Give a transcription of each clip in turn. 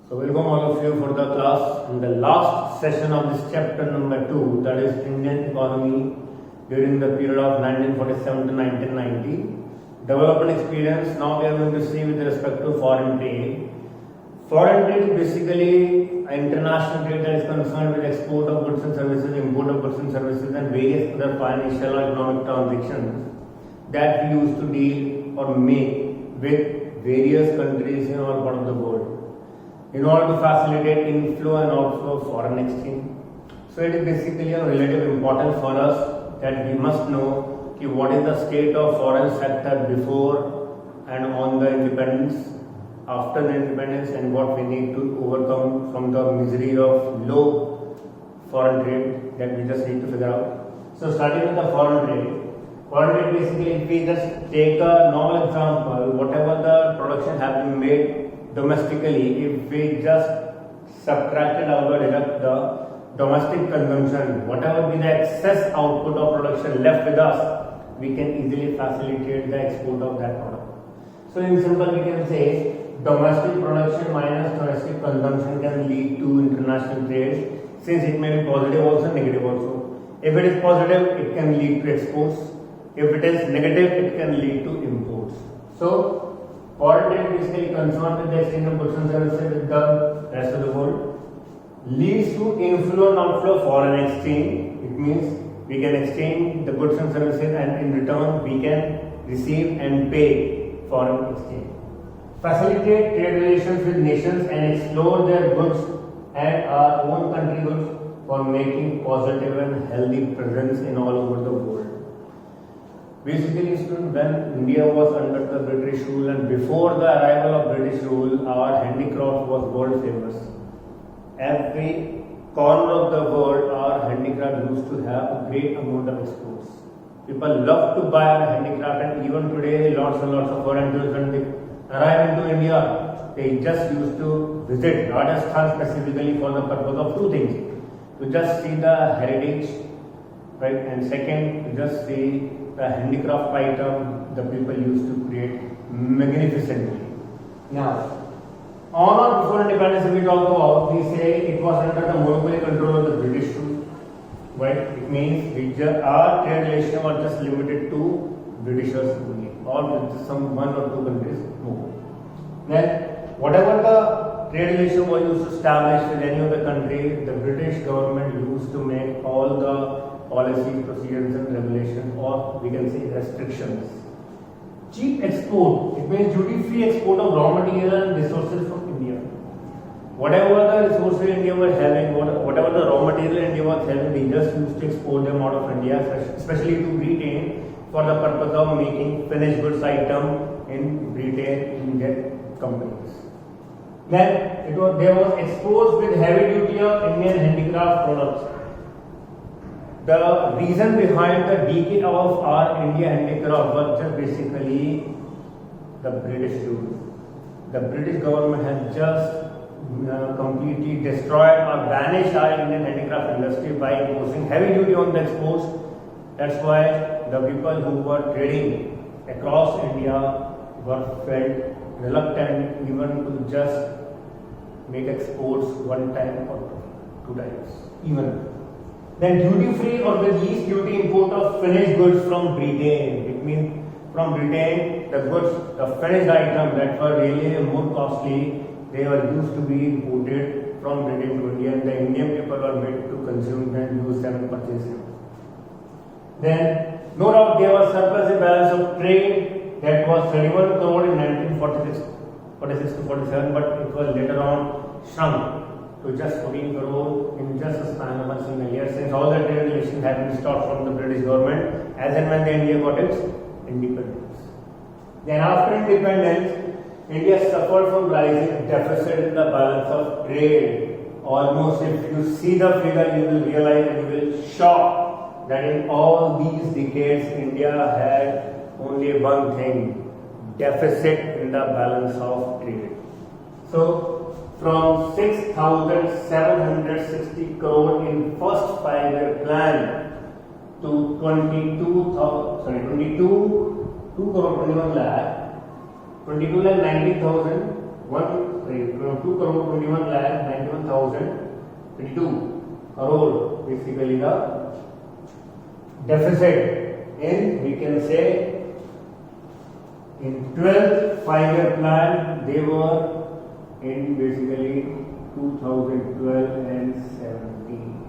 So welcome all of you for the class in the last session of this chapter number 2, that is Indian economy during the period of 1947 to 1990. Development experience. Now we are going to see with respect to foreign trade. Foreign trade is basically an international trade that is concerned with export of goods and services, import of goods and services, and various other financial or economic transactions that we used to deal or make with various countries in all parts of the world, in order to facilitate inflow and outflow of foreign exchange. So it is basically of relative importance for us that we must know what is the state of foreign sector before and on the independence, after the independence, and what we need to overcome from the misery of low foreign trade that we just need to figure out. So starting with the foreign trade. Foreign trade basically, if we just take a normal example, whatever the production has been made domestically, if we just subtracted out or deduct the domestic consumption, whatever be the excess output of production left with us, we can easily facilitate the export of that product. So in simple we can say domestic production minus domestic consumption can lead to international trade, since it may be positive also, negative also. If it is positive, it can lead to exports. If it is negative, it can lead to imports. So foreign trade basically concerned with the exchange of goods and services with the rest of the world, leads to inflow and outflow of foreign exchange. It means we can exchange the goods and services, and in return we can receive and pay foreign exchange. Facilitate trade relations with nations and explore their goods and our own country goods for making positive and healthy presence in all over the world. Basically, students, when India was under the British rule and before the arrival of British rule, our handicraft was world famous. Every corner of the world, our handicraft used to have a great amount of exports. People love to buy our handicraft, and even today, lots and lots of foreign tourists, when they arrive into India, they just used to visit Rajasthan specifically for the purpose of two things: to just see the heritage, right, and second, to just see the handicraft item the people used to create magnificently. Now, on or before independence, if we talk about, we say it was under the monopoly control of the British rule. Right? It means our trade relation was just limited to Britishers only, or with some one or two countries more. Then, whatever the trade relation was used to establish with any other country, the British government used to make all the policy, procedures and regulations, or we can say restrictions. Cheap export, it means duty-free export of raw material and resources from India. Whatever the resources India were having, whatever the raw material India was having, they just used to export them out of India, especially to Britain, for the purpose of making finished goods item in Britain in their companies. Then there was exports with heavy duty of Indian handicraft products. The reason behind the decay of our India handicraft was just basically the British rule. The British government has just completely destroyed or banished our Indian handicraft industry by imposing heavy duty on the exports. That's why the people who were trading across India were felt reluctant even to just make exports one time or two times even. Then duty-free or with least duty import of finished goods from Britain. It means from Britain, the goods, the finished items that were really more costly, they were used to be imported from Britain to India, and the Indian people were made to consume them, use them and purchase them. Then, no doubt there was surplus imbalance of trade that was 31 crore in 1946 to 47, but it was later on shrunk to just 14 crore in just a span of a single year, since all the trade relations had been stopped from the British government as and when the India got its independence. Then after independence, India suffered from rising deficit in the balance of trade. Almost, if you see the figure, you will realize and you will shock that in all these decades, India had only one thing: deficit in the balance of trade. So, from 6,760 crore in first 5-year plan to 22 crore 21 lakh 22 lakh 90,000 2 crore 21 lakh 91,022 crore basically the deficit in, we can say, in 12th 5-year plan they were in basically 2012 and 17.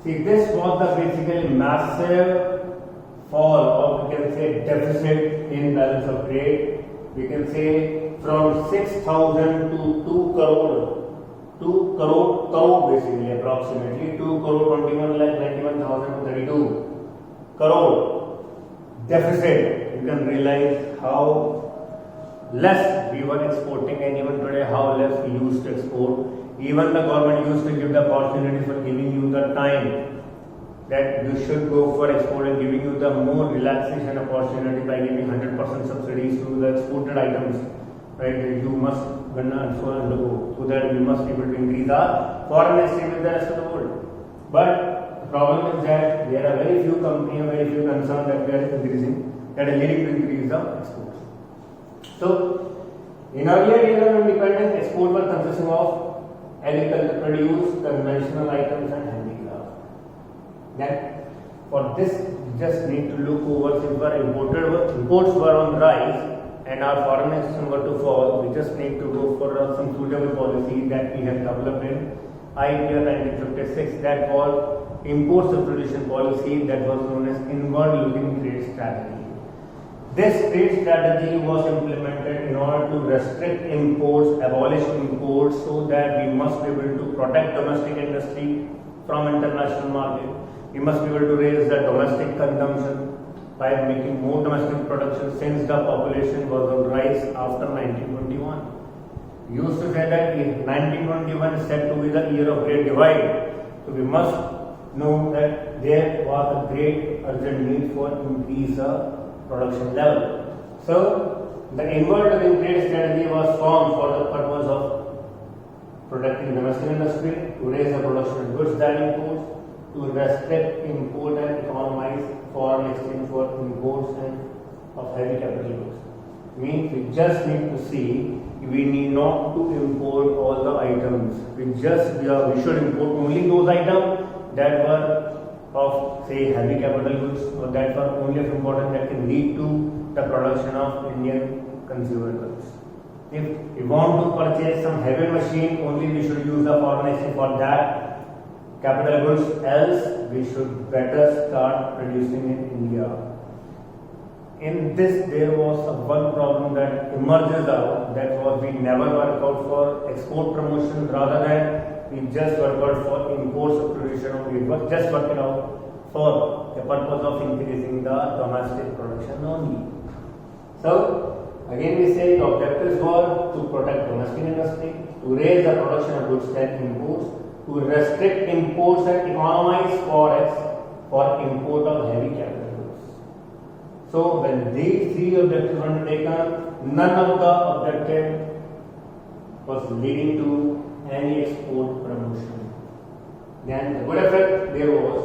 See, this was the basically massive fall, or we can say deficit in balance of trade. We can say from 6,000 to 2 crore basically approximately 2 crore 21 lakh 91,032 crore deficit. You can realize how less we were exporting, and even today how less we used to export. Even the government used to give the opportunity for giving you the time that you should go for export and giving you the more relaxation opportunity by giving 100% subsidies to the exported items, right? You must undergo, so that we must be able to increase our foreign exchange with the rest of the world. But the problem is that there are very few companies, very few concerns that we are increasing, that are leading to increase the exports. So, in earlier years of independence, export was consisting of agricultural produce, conventional items and handicraft. Then, for this, we just need to look over, since our imports were on the rise and our foreign exchange were to fall, we just need to go for some suitable policy that we have developed in IPR 1956, that was import substitution policy, that was known as inward-looking trade strategy. This trade strategy was implemented in order to restrict imports, abolish imports, so that we must be able to protect domestic industry from international market. We must be able to raise the domestic consumption by making more domestic production, since the population was on rise after 1921. We used to say that 1921 is said to be the year of great divide. So we must know that there was a great urgent need for increase production level. So the inward-looking trade strategy was formed for the purpose of protecting domestic industry, to raise the production of goods than imports, to restrict import and economize foreign exchange for imports and of heavy capital goods. Means we just need to see, we need not to import all the items. We should import only those items that were of, say, heavy capital goods, or that were only of importance that can lead to the production of Indian consumer goods. If we want to purchase some heavy machine, only we should use the foreign exchange for that capital goods, else we should better start producing in India. In this, there was one problem that emerges out, that was we never work out for export promotion, rather than we just work out for import substitution, or we just work it out for the purpose of increasing the domestic production only. So, again we say the objectives were to protect domestic industry, to raise the production of goods and imports, to restrict imports and economize forex for import of heavy capital goods. So, when these three objectives were undertaken, none of the objective was leading to any export promotion. Then the good effect there was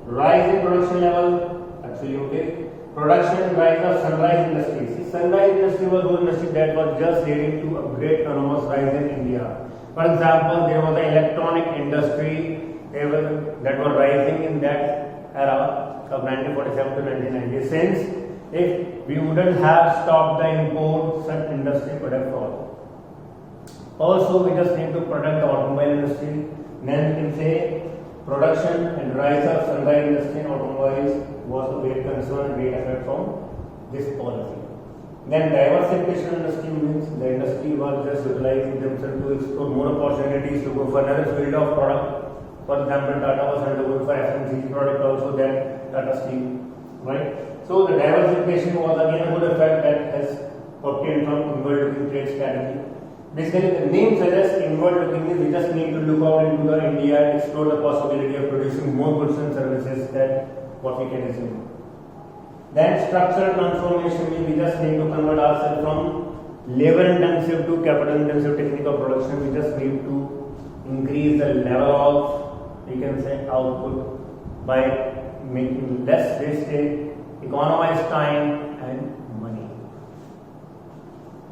rise in production level, absolutely. Production rise of sunrise industry. See, sunrise industry was one industry that was just leading to a great enormous rise in India. For example, there was an electronic industry that were rising in that era of 1947 to 1990. Since if we wouldn't have stopped the import, such industry would have fallen. Also, we just need to protect the automobile industry. Then we can say production and rise of sunrise industry and automobiles was a great concern and great effect from this policy. Then diversification industry means the industry was just utilizing themselves to explore more opportunities to go for another field of product. For example, Tata was undergoing for FMCG product also, then Tata Steel, right? So the diversification was again a good effect that has obtained from inward-looking trade strategy. Basically, the name suggests inward-looking is we just need to look out into the India and explore the possibility of producing more goods and services than what we can assume. Then structural transformation means we just need to convert ourselves from labor-intensive to capital-intensive technique of production. We just need to increase the level of, we can say, output by making less wastage, economize time and money.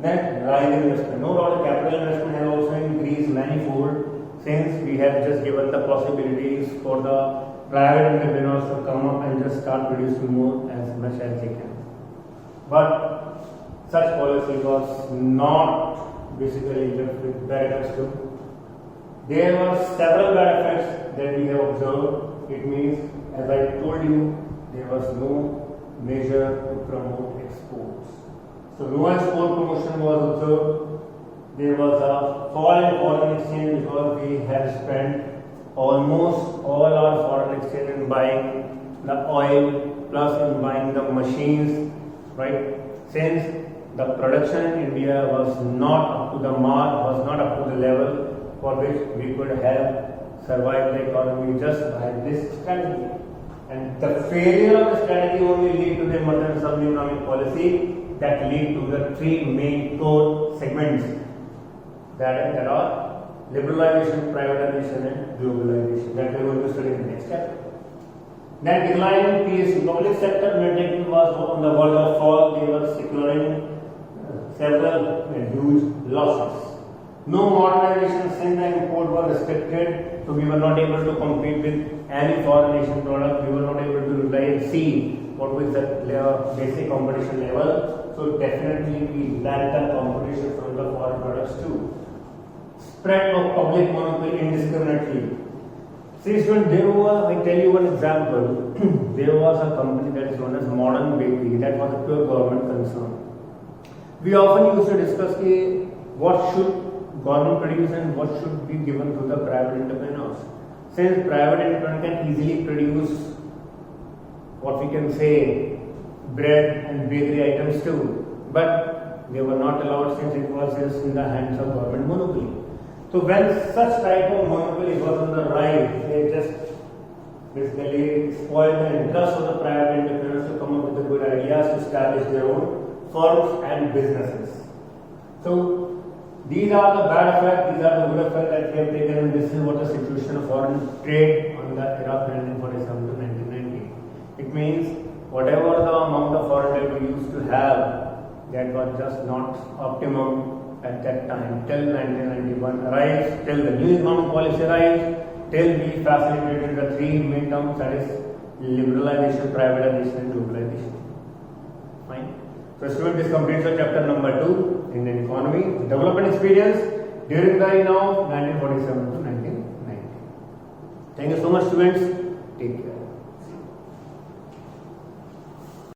Then rise in investment. No doubt capital investment has also increased manifold since we have just given the possibilities for the private entrepreneurs to come up and just start producing more as much as they can. But such policy was not basically left with bad effects too. There were several bad effects that we have observed. It means, as I told you, there was no measure to promote exports. So no export promotion was observed. There was a fall in foreign exchange because we have spent almost all our foreign exchange in buying the oil plus in buying the machines, right? Since the production in India was not up to the mark, was not up to the level for which we could have survived the economy just by this strategy. And the failure of the strategy only lead to the emergence of new economic policy that lead to the three main core segments that are liberalization, privatization and globalization that we are going to study in the next chapter. Then decline in PSU, public sector undertaking was on the verge of fall. They were securing several huge losses. No modernization since the import was restricted, so we were not able to compete with any foreign Asian product. We were not able to rely and see what was the basic competition level. So definitely we lacked the competition from the foreign products too. Spread of public monopoly indiscriminately. See, student, there was, I tell you one example, there was a company that is known as Modern Bakery that was a pure government concern. We often used to discuss what should government produce and what should be given to the private entrepreneurs. Since private entrepreneurs can easily produce what we can say bread and bakery items too, but they were not allowed since it was just in the hands of government monopoly. So when such type of monopoly was on the rise, they just basically spoiled the interest of the private entrepreneurs to come up with the good ideas to establish their own firms and businesses. So these are the bad effects, these are the good effects that we have taken, and this is what the situation of foreign trade on the era of 1947 to 1990. It means whatever the amount of foreign trade we used to have, that was just not optimum at that time till 1991 arrives, till the new economic policy arrives, till we facilitated the three main terms, that is liberalization, privatization and globalization. Fine. So student, this completes the chapter number 2, Indian economy, development experience during the reign of 1947 to 1990. Thank you so much, students.